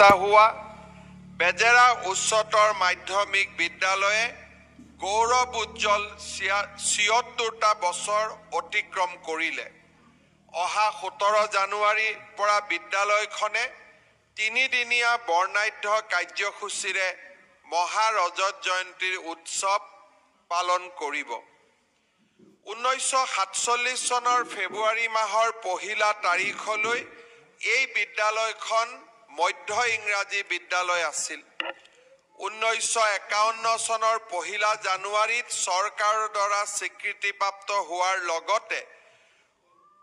প্ৰতিষ্ঠা হোৱা বেজেৰা উচ্চতৰ মাধ্যমিক বিদ্যালয়ে গৌৰৱ উজ্জ্বল ৭৬টা বছৰ অতিক্ৰম কৰিলে। অহা ১৭ জানুৱাৰীৰ পৰা বিদ্যালয়খনে ৩দিনীয়া বৰ্ণাঢ্য কাৰ্যসূচীৰে মহাৰজত জয়ন্তীৰ উৎসৱ পালন কৰিব। ১৯৪৭ চনৰ ফেব্ৰুৱাৰী মাহৰ ১লা তাৰিখলৈ এই বিদ্যালয়খন মধ্য ইংৰাজী বিদ্যালয় আছিল। ১৯৫১ চনৰ ১লা জানুৱাৰীত চৰকাৰৰ দ্বাৰা স্বীকৃতিপ্ৰাপ্ত হোৱাৰ লগতে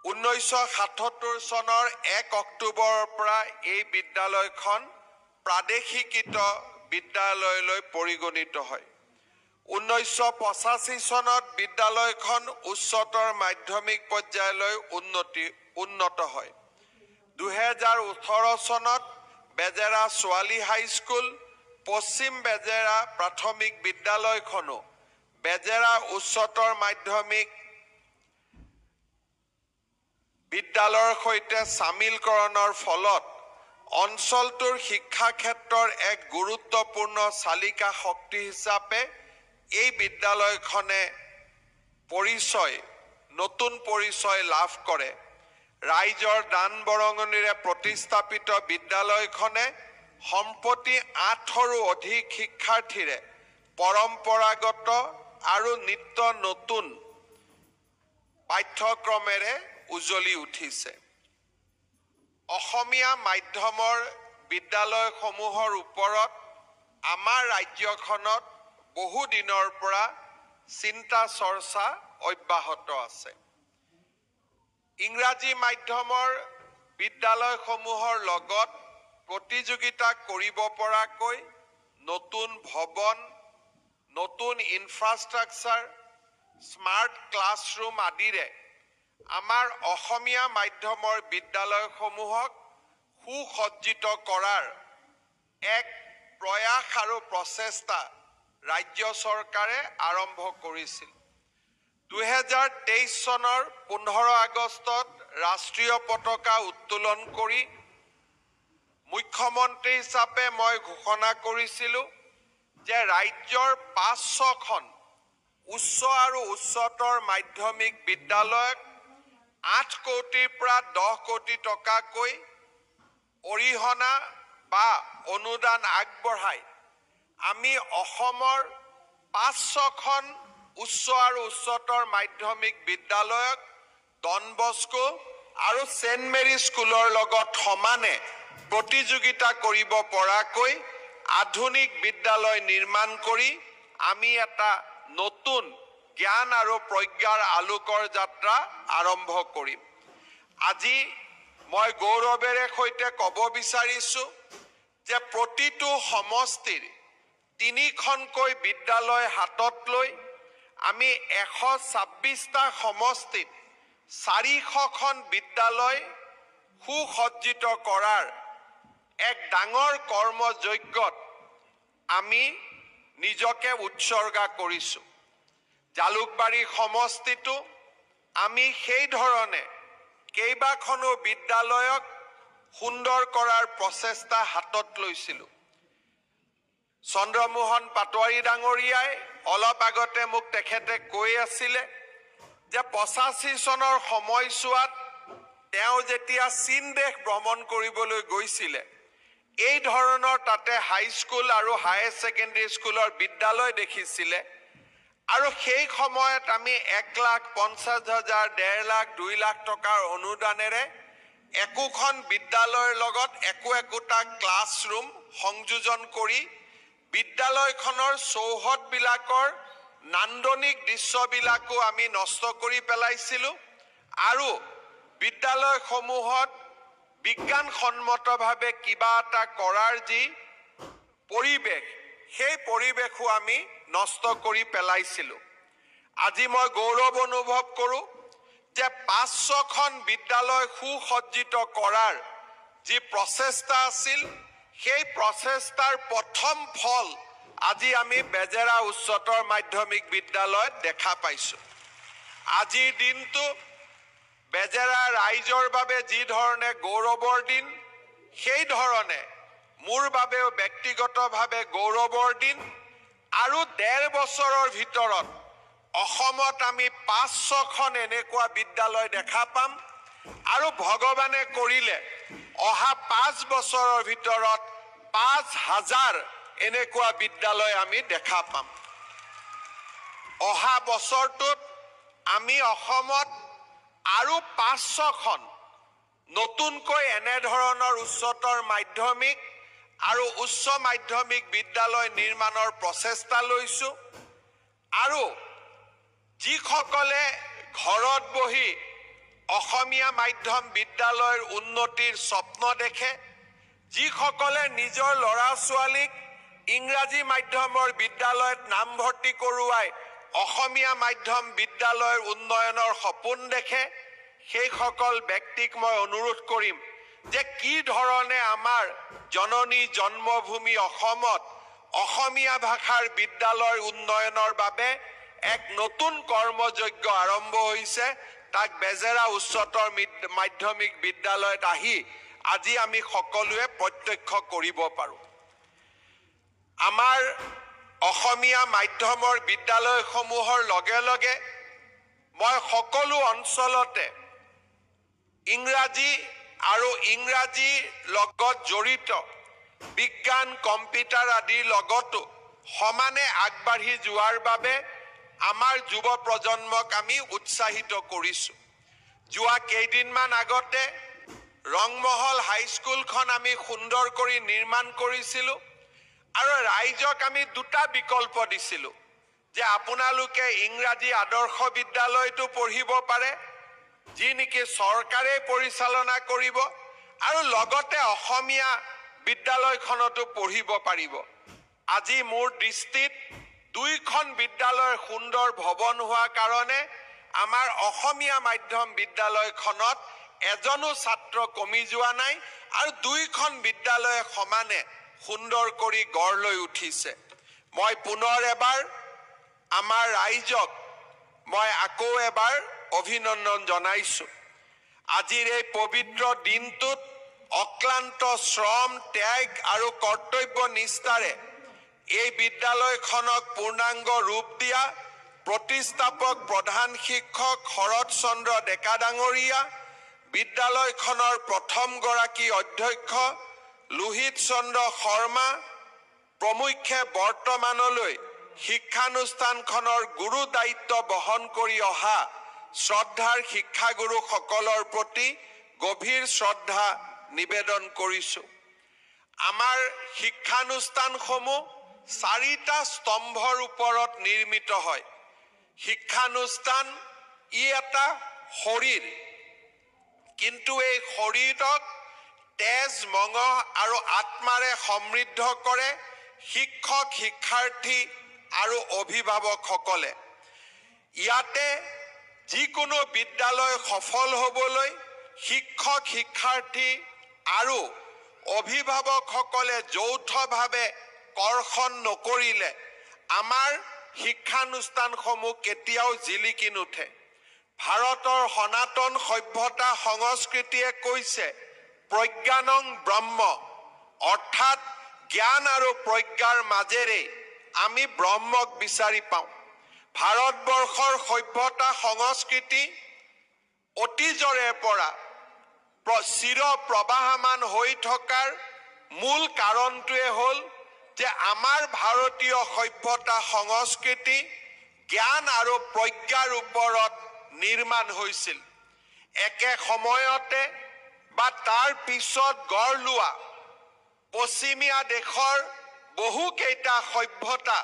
১৯৭৭ চনৰ ১ অক্টোবৰৰ পৰা এই বিদ্যালয়খন প্ৰাদেশিকৃত বিদ্যালয়লৈ পৰিগণিত হয়। ১৯৮৫ চনত বিদ্যালয়খন উচ্চতৰ মাধ্যমিক পৰ্যায়লৈ উন্নত হয়। ২০১৮ চনত বেজেৰা ছোৱালী হাইস্কুল, পশ্চিম বেজেৰা প্ৰাথমিক বিদ্যালয়খনো বেজেৰা উচ্চতৰ মাধ্যমিক বিদ্যালয়ৰ সৈতে চামিলকৰণৰ ফলত অঞ্চলটোৰ শিক্ষা ক্ষেত্ৰৰ এক গুৰুত্বপূৰ্ণ চালিকা শক্তি হিচাপে এই বিদ্যালয়খনে নতুন পৰিচয় লাভ কৰে। ৰাইজৰ দান বৰঙণিৰে প্ৰতিস্থাপিত বিদ্যালয়খনে সম্প্ৰতি ৮ৰো অধিক শিক্ষাৰ্থীৰে পৰম্পৰাগত আৰু নিত্য নতুন পাঠ্যক্ৰমেৰে উজ্বলি উঠিছে। অসমীয়া মাধ্যমৰ বিদ্যালয়সমূহৰ ওপৰত আমাৰ ৰাজ্যখনত বহু দিনৰ পৰা চিন্তা চৰ্চা অব্যাহত আছে। ইংৰাজী মাধ্যমৰ বিদ্যালয়সমূহৰ লগত প্ৰতিযোগিতা কৰিব পৰাকৈ নতুন ভৱন, নতুন ইনফ্ৰাষ্ট্ৰাকচাৰ, স্মাৰ্ট ক্লাছৰুম আদিৰে আমাৰ অসমীয়া মাধ্যমৰ বিদ্যালয়সমূহক সুসজ্জিত কৰাৰ এক প্ৰয়াস আৰু প্ৰচেষ্টা ৰাজ্য চৰকাৰে আৰম্ভ কৰিছিল। ২০২৩ চনৰ ১৫ আগষ্টত ৰাষ্ট্ৰীয় পতাকা উত্তোলন কৰি মুখ্যমন্ত্ৰী হিচাপে মই ঘোষণা কৰিছিলোঁ যে ৰাজ্যৰ ৫০০খন উচ্চ আৰু উচ্চতৰ মাধ্যমিক বিদ্যালয়ক ৮ কোটিৰ পৰা ১০ কোটি টকাকৈ অৰিহণা বা অনুদান আগবঢ়াই আমি অসমৰ ৫০০খন উচ্চ আৰু উচ্চতৰ মাধ্যমিক বিদ্যালয়ক ডন বস্কো আৰু ছেইণ্ট মেৰী স্কুলৰ লগত সমানে প্ৰতিযোগিতা কৰিব পৰাকৈ আধুনিক বিদ্যালয় নিৰ্মাণ কৰি আমি এটা নতুন জ্ঞান আৰু প্ৰজ্ঞাৰ আলোকৰ যাত্ৰা আৰম্ভ কৰিম। আজি মই গৌৰৱেৰে সৈতে ক'ব বিচাৰিছোঁ যে প্ৰতিটো সমষ্টিৰ ৩খনকৈ বিদ্যালয় হাতত লৈ আমি ১২৬টা সমষ্টিত ৪০০খন বিদ্যালয় সুসজ্জিত কৰাৰ এক ডাঙৰ কৰ্মযজ্ঞত আমি নিজকে উৎসৰ্গা কৰিছোঁ। জালুকবাৰী সমষ্টিটো আমি সেই ধৰণে কেইবাখনো বিদ্যালয়ক সুন্দৰ কৰাৰ প্ৰচেষ্টা হাতত লৈছিলোঁ। চন্দ্ৰমোহন পাটোৱাৰী ডাঙৰীয়াই অলপ আগতে মোক তেখেতে কৈ আছিলে যে ৮৫ চনৰ সময়ছোৱাত তেওঁ যেতিয়া চীন দেশ ভ্ৰমণ কৰিবলৈ গৈছিলে এই ধৰণৰ তাতে হাইস্কুল আৰু হায়াৰ ছেকেণ্ডেৰী স্কুলৰ বিদ্যালয় দেখিছিলে আৰু সেই সময়ত আমি ১,৫০,০০০, ১.৫ লাখ, ২ লাখ টকাৰ অনুদানেৰে একোখন বিদ্যালয়ৰ লগত একোটা ক্লাছৰুম সংযোজন কৰি বিদ্যালয়খনৰ চৌহদবিলাকৰ নান্দনিক দৃশ্যবিলাকো আমি নষ্ট কৰি পেলাইছিলোঁ আৰু বিদ্যালয়সমূহত বিজ্ঞানসন্মতভাৱে কিবা এটা কৰাৰ যি পৰিৱেশ সেই পৰিৱেশো আমি নষ্ট কৰি পেলাইছিলোঁ। আজি মই গৌৰৱ অনুভৱ কৰোঁ যে ৫০০খন বিদ্যালয় সুসজ্জিত কৰাৰ যি প্ৰচেষ্টা আছিল সেই প্ৰচেষ্টাৰ প্ৰথম ফল আজি আমি বেজেৰা উচ্চতৰ মাধ্যমিক বিদ্যালয়ত দেখা পাইছোঁ। আজিৰ দিনটো বেজেৰা ৰাইজৰ বাবে যি ধৰণে গৌৰৱৰ দিন সেই ধৰণে মোৰ বাবেও ব্যক্তিগতভাৱে গৌৰৱৰ দিন আৰু ১.৫ বছৰৰ ভিতৰত অসমত আমি ৫-৬খন এনেকুৱা বিদ্যালয় দেখা পাম আৰু ভগৱানে কৰিলে অহা ৫ বছৰৰ ভিতৰত ৫,০০০ এনেকুৱা বিদ্যালয় আমি দেখা পাম। অহা বছৰটোত আমি অসমত আৰু ৫-৬খন নতুনকৈ এনেধৰণৰ উচ্চতৰ মাধ্যমিক আৰু উচ্চ মাধ্যমিক বিদ্যালয় নিৰ্মাণৰ প্ৰচেষ্টা লৈছোঁ আৰু যিসকলে ঘৰত বহি অসমীয়া মাধ্যম বিদ্যালয়ৰ উন্নতিৰ স্বপ্ন দেখে, যিসকলে নিজৰ ল'ৰা-ছোৱালীক ইংৰাজী মাধ্যমৰ বিদ্যালয়ত নামভৰ্তি কৰোৱাই অসমীয়া মাধ্যম বিদ্যালয়ৰ উন্নয়নৰ সপোন দেখে, সেইসকল ব্যক্তিক মই অনুৰোধ কৰিম যে কি ধৰণে আমাৰ জননী জন্মভূমি অসমত অসমীয়া ভাষাৰ বিদ্যালয়ৰ উন্নয়নৰ বাবে এক নতুন কৰ্মযজ্ঞ আৰম্ভ হৈছে, তাক বেজেৰা উচ্চতৰ মাধ্যমিক বিদ্যালয়ত আহি আজি আমি সকলোৱে প্ৰত্যক্ষ কৰিব পাৰোঁ। আমাৰ অসমীয়া মাধ্যমৰ বিদ্যালয়সমূহৰ লগে লগে মই সকলো অঞ্চলতে ইংৰাজী আৰু ইংৰাজীৰ লগত জড়িত বিজ্ঞান, কম্পিউটাৰ আদিৰ লগতো সমানে আগবাঢ়ি যোৱাৰ বাবে আমাৰ যুৱ প্ৰজন্মক আমি উৎসাহিত কৰিছোঁ। যোৱা কেইদিনমান আগতে ৰংমহল হাইস্কুলখন আমি সুন্দৰ কৰি নিৰ্মাণ কৰিছিলোঁ আৰু ৰাইজক আমি দুটা বিকল্প দিছিলোঁ যে আপোনালোকে ইংৰাজী আদৰ্শ বিদ্যালয়তো পঢ়িব পাৰে, যি নেকি চৰকাৰে পৰিচালনা কৰিব, আৰু লগতে অসমীয়া বিদ্যালয়খনতো পঢ়িব পাৰিব। আজি মোৰ দৃষ্টিত দুইখন বিদ্যালয়ৰ সুন্দৰ ভৱন হোৱাৰ কাৰণে আমাৰ অসমীয়া মাধ্যম বিদ্যালয়খনত এজনো ছাত্ৰ কমি যোৱা নাই আৰু দুইখন বিদ্যালয়ে সমানে সুন্দৰ কৰি গঢ় লৈ উঠিছে। মই পুনৰ এবাৰ আমাৰ ৰাইজক মই আকৌ এবাৰ অভিনন্দন জনাইছোঁ। আজিৰ এই পবিত্ৰ দিনটোত অক্লান্ত শ্ৰম, ত্যাগ আৰু কৰ্তব্য নিষ্ঠাৰে এই বিদ্যালয়খনক পূৰ্ণাংগ ৰূপ দিয়া প্ৰতিষ্ঠাপক প্ৰধান শিক্ষক শৰৎ চন্দ্ৰ ডেকা ডাঙৰীয়া, বিদ্যালয়খনৰ প্ৰথমগৰাকী অধ্যক্ষ লোহিত চন্দ্ৰ শৰ্মা প্ৰমুখ্যে বৰ্তমানলৈ শিক্ষানুষ্ঠানখনৰ গুৰু দায়িত্ব বহন কৰি অহা শ্ৰদ্ধাৰ শিক্ষাগুৰুসকলৰ প্ৰতি গভীৰ শ্ৰদ্ধা নিবেদন কৰিছোঁ। আমাৰ শিক্ষানুষ্ঠানসমূহ 4টা স্তম্ভৰ ওপৰত নিৰ্মিত হয়। শিক্ষানুষ্ঠান এটা শৰীৰ, কিন্তু এই শৰীৰক তেজ, মঙহ আৰু আত্মাৰে সমৃদ্ধ কৰে শিক্ষক, শিক্ষাৰ্থী আৰু অভিভাৱকসকলে। ইয়াতে যিকোনো বিদ্যালয় সফল হ'বলৈ শিক্ষক, শিক্ষাৰ্থী আৰু অভিভাৱকসকলে যৌথভাৱে কৰ্ষণ নকৰিলে আমাৰ শিক্ষানুষ্ঠানসমূহ কেতিয়াও জিলিকি নুঠে। ভাৰতৰ সনাতন সভ্যতা সংস্কৃতিয়ে কৈছে প্ৰজ্ঞানং ব্ৰহ্ম, অৰ্থাৎ জ্ঞান আৰু প্ৰজ্ঞাৰ মাজেৰে আমি ব্ৰহ্মক বিচাৰি পাওঁ। ভাৰতবৰ্ষৰ সভ্যতা সংস্কৃতি অতীজৰে পৰা চিৰ প্ৰবাহমান হৈ থকাৰ মূল কাৰণটোৱে হ'ল যে আমাৰ ভাৰতীয় সভ্যতা সংস্কৃতি জ্ঞান আৰু প্ৰজ্ঞাৰ ওপৰত নিৰ্মাণ হৈছিল। একে সময়তে বা তাৰ পিছত গঢ় লোৱা পশ্চিমীয়া দেশৰ বহুকেইটা সভ্যতা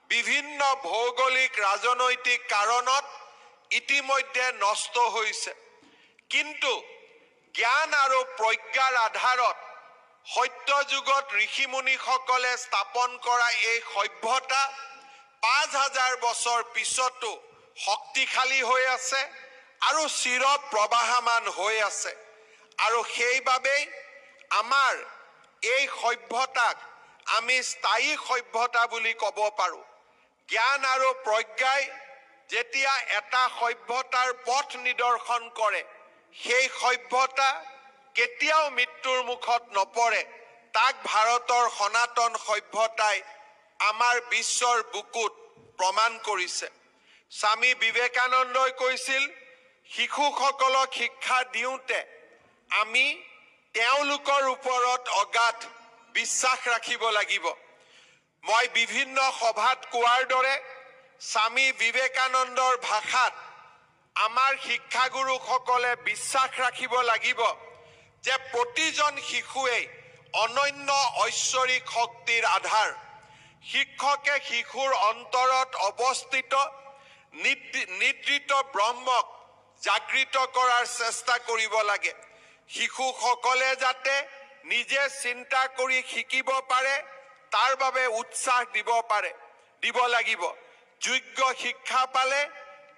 বিভিন্ন ভৌগোলিক ৰাজনৈতিক কাৰণত ইতিমধ্যে নষ্ট হৈছে, কিন্তু জ্ঞান আৰু প্ৰজ্ঞাৰ আধাৰত সত্যযুগত ঋষিমুনিসকলে স্থাপন কৰা এই সভ্যতা ৫,০০০ বছৰ পিছতো শক্তিশালী হৈ আছে আৰু চিৰ প্ৰবাহমান হৈ আছে। আৰু সেইবাবেই আমাৰ এই সভ্যতাক আমি স্থায়ী সভ্যতা বুলি ক'ব পাৰোঁ। জ্ঞান আৰু প্ৰজ্ঞাই যেতিয়া এটা সভ্যতাৰ পথ নিদৰ্শন কৰে, সেই সভ্যতা কেতিয়াও মৃত্যুৰ মুখত নপৰে, তাক ভাৰতৰ সনাতন সভ্যতাই আমাৰ বিশ্বৰ বুকুত প্ৰমাণ কৰিছে। স্বামী বিবেকানন্দই কৈছিল, শিশুসকলক শিক্ষা দিওঁতে আমি তেওঁলোকৰ ওপৰত অগাধ বিশ্বাস ৰাখিব লাগিব। মই বিভিন্ন সভাত কোৱাৰ দৰে স্বামী বিবেকানন্দৰ ভাষাত আমাৰ শিক্ষাগুৰুসকলে বিশ্বাস ৰাখিব লাগিব যে প্ৰতিজন শিশুৱেই অনন্য ঐশ্বৰিক শক্তিৰ আধাৰ। শিক্ষকে শিশুৰ অন্তৰত অৱস্থিত নিদ্ৰিত ব্ৰহ্মক জাগৃত কৰাৰ চেষ্টা কৰিব লাগে। শিশুসকলে যাতে নিজে চিন্তা কৰি শিকিব পাৰে তাৰ বাবে উৎসাহ দিব লাগিব। যোগ্য শিক্ষা পালে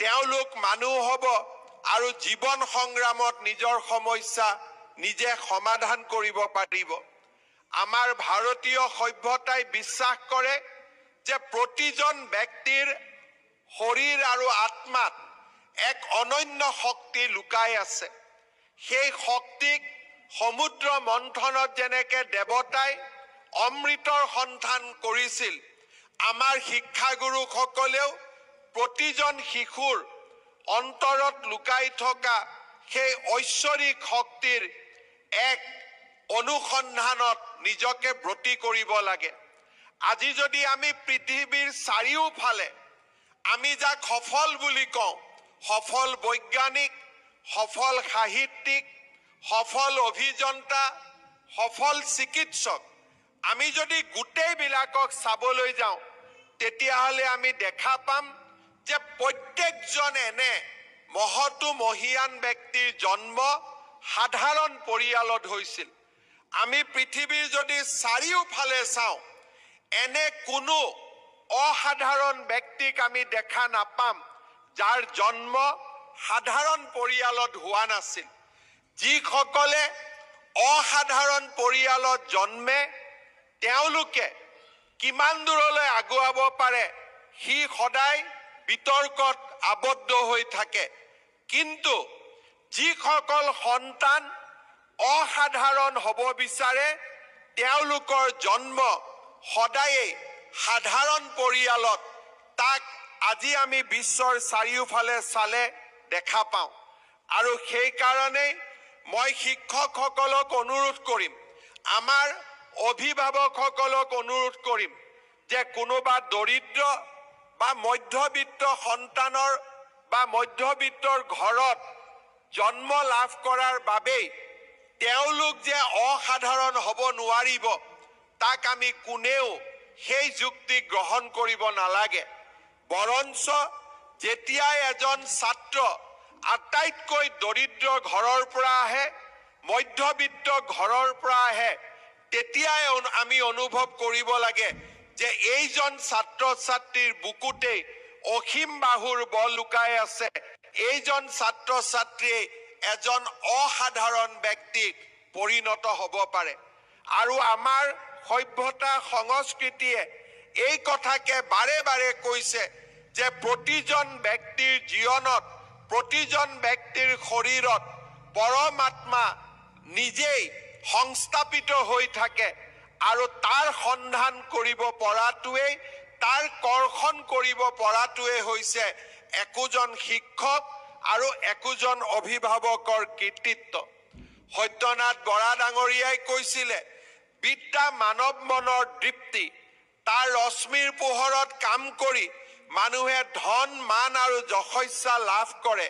তেওঁলোক মানুহ হ'ব আৰু জীৱন সংগ্ৰামত নিজৰ সমস্যা নিজে সমাধান কৰিব পাৰিব। আমাৰ ভাৰতীয় সভ্যতাই বিশ্বাস কৰে যে প্ৰতিজন ব্যক্তিৰ শৰীৰ আৰু আত্মাত এক অনন্য শক্তি লুকাই আছে। সেই শক্তিক সমুদ্ৰ মন্থনত যেনেকে দেৱতাই অমৃতৰ সন্ধান কৰিছিল, আমাৰ শিক্ষাগুৰুসকলেও প্ৰতিজন শিশুৰ অন্তৰত লুকাই থকা সেই ঐশ্বৰিক শক্তিৰ এক অনুসন্ধানত নিজকে ব্ৰতী কৰিব লাগে। আজি যদি আমি পৃথিৱীৰ চাৰিওফালে আমি যাক সফল বুলি কওঁ, সফল বৈজ্ঞানিক, সফল সাহিত্যিক, সফল অভিযন্তা, সফল চিকিৎসক, আমি যদি গোটেইবিলাকক চাবলৈ যাওঁ তেতিয়াহ'লে আমি দেখা পাম যে প্ৰত্যেকজন এনে মহতো মহীয়ান ব্যক্তিৰ জন্ম সাধাৰণ পৰিয়ালত হৈছিল। আমি পৃথিৱীৰ যদি চাৰিওফালে চাওঁ এনে কোনো অসাধাৰণ ব্যক্তিক আমি দেখা নাপাম যাৰ জন্ম সাধাৰণ পৰিয়ালত হোৱা নাছিল। যিসকলে অসাধাৰণ পৰিয়ালত জন্মে তেওঁলোকে কিমান দূৰলৈ আগুৱাব পাৰে সি সদায় বিতৰ্কত আবদ্ধ হৈ থাকে। কিন্তু যিসকল সন্তান অসাধাৰণ হ'ব বিচাৰে তেওঁলোকৰ জন্ম সদায়েই সাধাৰণ পৰিয়ালত, তাক আজি আমি বিশ্বৰ চাৰিওফালে চালে দেখা পাওঁ। আৰু সেইকাৰণেই মই শিক্ষকসকলক অনুৰোধ কৰিম, আমাৰ অভিভাৱকসকলক অনুৰোধ কৰিম যে কোনোবা দৰিদ্ৰ বা মধ্যবিত্ত সন্তানৰ বা মধ্যবিত্তৰ ঘৰত জন্ম লাভ কৰাৰ বাবেই তেওঁলোক যে অসাধাৰণ হ'ব নোৱাৰিব তাক আমি কোনেও সেই যুক্তি গ্ৰহণ কৰিব নালাগে। বৰঞ্চ যেতিয়াই এজন ছাত্ৰ আটাইতকৈ দৰিদ্ৰ ঘৰৰ পৰা আহে, মধ্যবিত্ত ঘৰৰ পৰা আহে, তেতিয়াই আমি অনুভৱ কৰিব লাগে যে এইজন ছাত্ৰ ছাত্ৰীৰ বুকুতেই অসীম বাহুৰ বল লুকাই আছে। এইজন ছাত্ৰ ছাত্ৰীয়ে এজন অসাধাৰণ ব্যক্তিক পৰিণত হ'ব পাৰে। আৰু আমাৰ সভ্যতা সংস্কৃতিয়ে এই কথাকে বাৰে বাৰে কৈছে যে প্ৰতিজন ব্যক্তিৰ জীৱনত, প্ৰতিজন ব্যক্তিৰ শৰীৰত পৰমাত্মা নিজেই সংস্থাপিত হৈ থাকে আৰু তাৰ সন্ধান কৰিব পৰাটোৱেই, তাৰ কৰ্ষণ কৰিব পৰাটোৱেই হৈছে একোজন শিক্ষক আৰু একোজন অভিভাৱকৰ কৃতিত্ব। সত্যনাথ বৰা ডাঙৰীয়াই কৈছিলে, বিদ্যা মানৱ মনৰ দৃপ্তি। তাৰ ৰশ্মিৰ পোহৰত কাম কৰি মানুহে ধন, মান আৰু যশস্যা লাভ কৰে।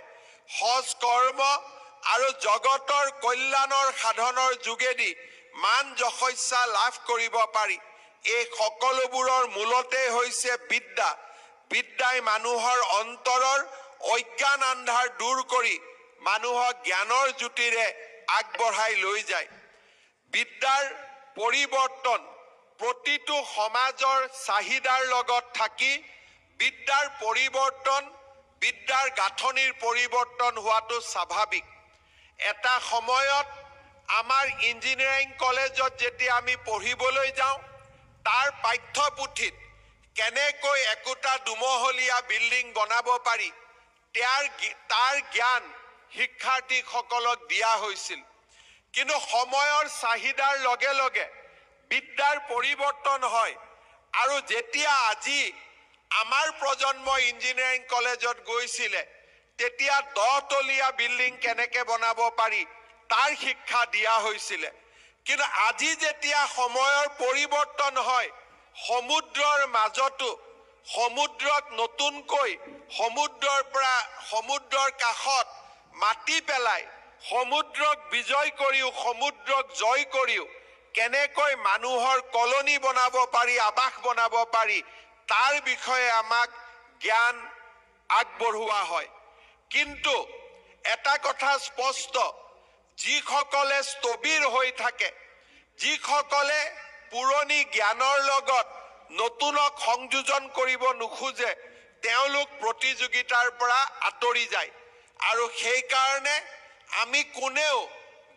সৎ কৰ্ম আৰু জগতৰ কল্যাণৰ সাধনৰ যোগেদি মান যশস্যা লাভ কৰিব পাৰি। এই সকলোবোৰৰ মূলতে হৈছে বিদ্যা। বিদ্যাই মানুহৰ অন্তৰৰ অজ্ঞান আন্ধাৰ দূৰ কৰি মানুহক জ্ঞানৰ জ্যোতিৰে আগবঢ়াই লৈ যায়। বিদ্যাৰ পৰিৱৰ্তন প্ৰতিটো সমাজৰ চাহিদাৰ লগত থাকি বিদ্যাৰ পৰিৱৰ্তন, বিদ্যাৰ গাঁথনিৰ পৰিৱৰ্তন হোৱাটো স্বাভাৱিক। এটা সময়ত আমাৰ ইঞ্জিনিয়াৰিং কলেজত যেতিয়া আমি পঢ়িবলৈ যাওঁ তাৰ পাঠ্যপুথিত কেনেকৈ একোটা দুমহলীয়া বিল্ডিং বনাব পাৰি তাৰ জ্ঞান শিক্ষাৰ্থীসকলক দিয়া হৈছিল। কিন্তু সময়ৰ চাহিদাৰ লগে লগে বিদ্যাৰ পৰিৱৰ্তন হয় আৰু যেতিয়া আজি আমাৰ প্ৰজন্ম ইঞ্জিনিয়াৰিং কলেজত গৈছিলে তেতিয়া 10 তলীয়া বিল্ডিং কেনেকৈ বনাব পাৰি তাৰ শিক্ষা দিয়া হৈছিলে কিন্তু আজি যেতিয়া সময়ৰ পৰিৱৰ্তন হয় সমুদ্ৰৰ মাজতো সমুদ্ৰক নতুনকৈ সমুদ্ৰৰ কাষত মাটি পেলাই সমুদ্ৰক বিজয় কৰিও সমুদ্ৰক জয় কৰিও কেনেকৈ মানুহৰ কলনী বনাব পাৰি আবাস বনাব পাৰি তাৰ বিষয়ে আমাক জ্ঞান আগবঢ়োৱা হয় কিন্তু এটা কথা স্পষ্ট যিসকলে স্থবিৰ হৈ থাকে যিসকলে পুৰণি জ্ঞানৰ লগত নতুনক সংযোজন কৰিব নোখোজে তেওঁলোক প্ৰতিযোগিতাৰ পৰা আঁতৰি যায় আৰু সেই কাৰণে আমি কোনেও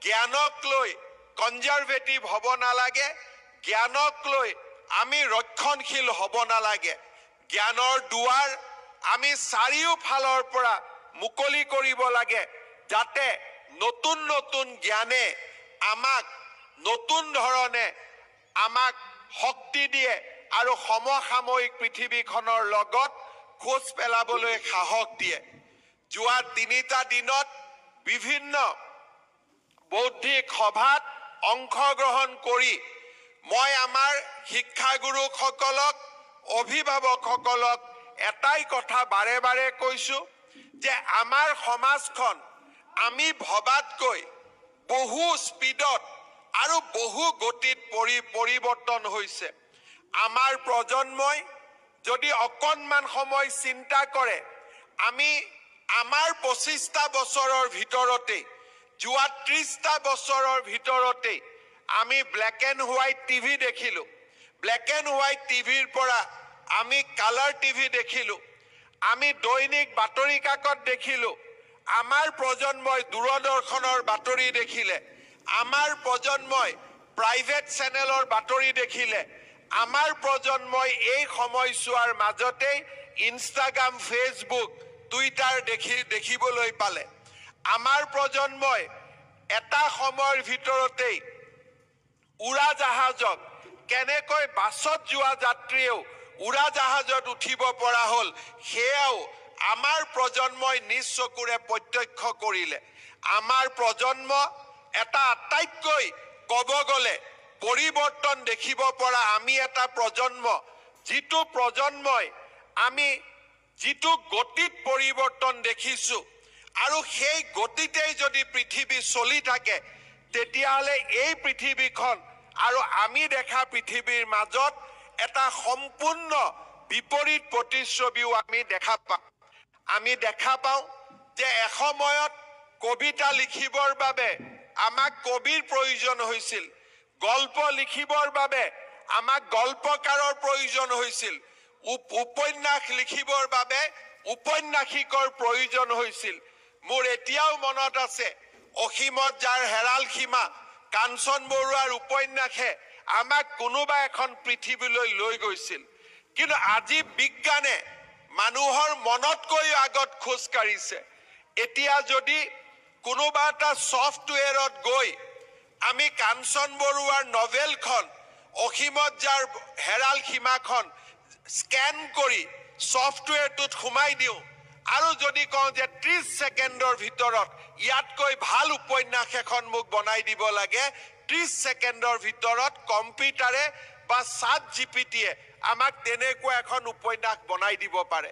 জ্ঞানক লৈ কনজাৰভেটিভ হ'ব নালাগে জ্ঞানক লৈ আমি ৰক্ষণশীল হ'ব নালাগে জ্ঞানৰ দুৱাৰ আমি চাৰিওফালৰ পৰা মুকলি কৰিব লাগে যাতে নতুন নতুন জ্ঞানে আমাক নতুন ধৰণে আমাক শক্তি দিয়ে আৰু সমসাময়িক পৃথিৱীখনৰ লগত খোজ পেলাবলৈ সাহস দিয়ে যোৱা 3টা দিনত বিভিন্ন বৌদ্ধিক সভাত অংশগ্ৰহণ কৰি মই আমাৰ শিক্ষাগুৰুসকলক অভিভাৱকসকলক এটাই কথা বাৰে বাৰে কৈছো যে আমাৰ সমাজখন আমি ভবাতকৈ বহু স্পীডত আৰু বহু গতিত পৰিৱৰ্তন হৈছে আমাৰ প্ৰজন্মই যদি অকণমান সময় চিন্তা কৰে আমি আমাৰ 25টা বছৰৰ ভিতৰতেই যোৱা 30টা বছৰৰ ভিতৰতেই আমি ব্লেক এণ্ড হোৱাইট টিভি দেখিলোঁ ব্লেক এণ্ড হোৱাইট টিভিৰ পৰা আমি কালাৰ টিভি দেখিলোঁ আমি দৈনিক বাতৰি কাকত দেখিলোঁ আমাৰ প্ৰজন্মই দূৰদৰ্শনৰ বাতৰি দেখিলে আমাৰ প্ৰজন্মই প্ৰাইভেট চেনেলৰ বাতৰি দেখিলে আমাৰ প্ৰজন্মই এই সময়ছোৱাৰ মাজতেই ইনষ্টাগ্ৰাম ফেচবুক টুইটাৰ দেখিবলৈ পালে আমাৰ প্ৰজন্মই এটা সময়ৰ ভিতৰতেই উৰাজাহাজক কেনেকৈ বাছত যোৱা যাত্ৰীয়েও উৰাজাহাজত উঠিব পৰা হ'ল সেয়াও আমাৰ প্ৰজন্মই নিজ চকুৰে প্ৰত্যক্ষ কৰিলে আমাৰ প্ৰজন্ম এটা আটাইতকৈ ক'ব গ'লে পৰিৱৰ্তন দেখিব পৰা আমি এটা প্ৰজন্ম যিটো প্ৰজন্মই আমি যিটো গতিত পৰিৱৰ্তন দেখিছোঁ আৰু সেই গতিতেই যদি পৃথিৱী চলি থাকে তেতিয়াহ'লে এই পৃথিৱীখন আৰু আমি দেখা পৃথিৱীৰ মাজত এটা সম্পূৰ্ণ বিপৰীত প্ৰতিচ্ছবিও আমি দেখা পাওঁ যে এসময়ত কবিতা লিখিবৰ বাবে আমাক কবিৰ প্ৰয়োজন হৈছিল গল্প লিখিবৰ বাবে আমাক গল্পকাৰৰ প্ৰয়োজন হৈছিল উপন্যাস লিখিবৰ বাবে উপন্যাসিকৰ প্ৰয়োজন হৈছিল মোৰ এতিয়াও মনত আছে অসীমত যাৰ হেৰাল সীমা কাঞ্চন বৰুৱাৰ উপন্যাসে আমাক কোনোবা এখন পৃথিৱীলৈ লৈ গৈছিল কিন্তু আজি বিজ্ঞানে মানুহৰ মনতকৈ আগত খোজ কাঢ়িছে এতিয়া যদি কোনোবা এটা ছফটৱেৰত গৈ আমি কাঞ্চন বৰুৱাৰ নভেলখন অসীমত যাৰ হেৰাল সীমাখন স্কেন কৰি ছফটৱেৰটোত সোমাই দিওঁ আৰু যদি কওঁ যে 30 ছেকেণ্ডৰ ভিতৰত ইয়াতকৈ ভাল উপন্যাস এখন মোক বনাই দিব লাগে 30 ছেকেণ্ডৰ ভিতৰত কম্পিউটাৰে বা ChatGPTয়ে আমাক তেনেকুৱা এখন উপন্যাস বনাই দিব পাৰে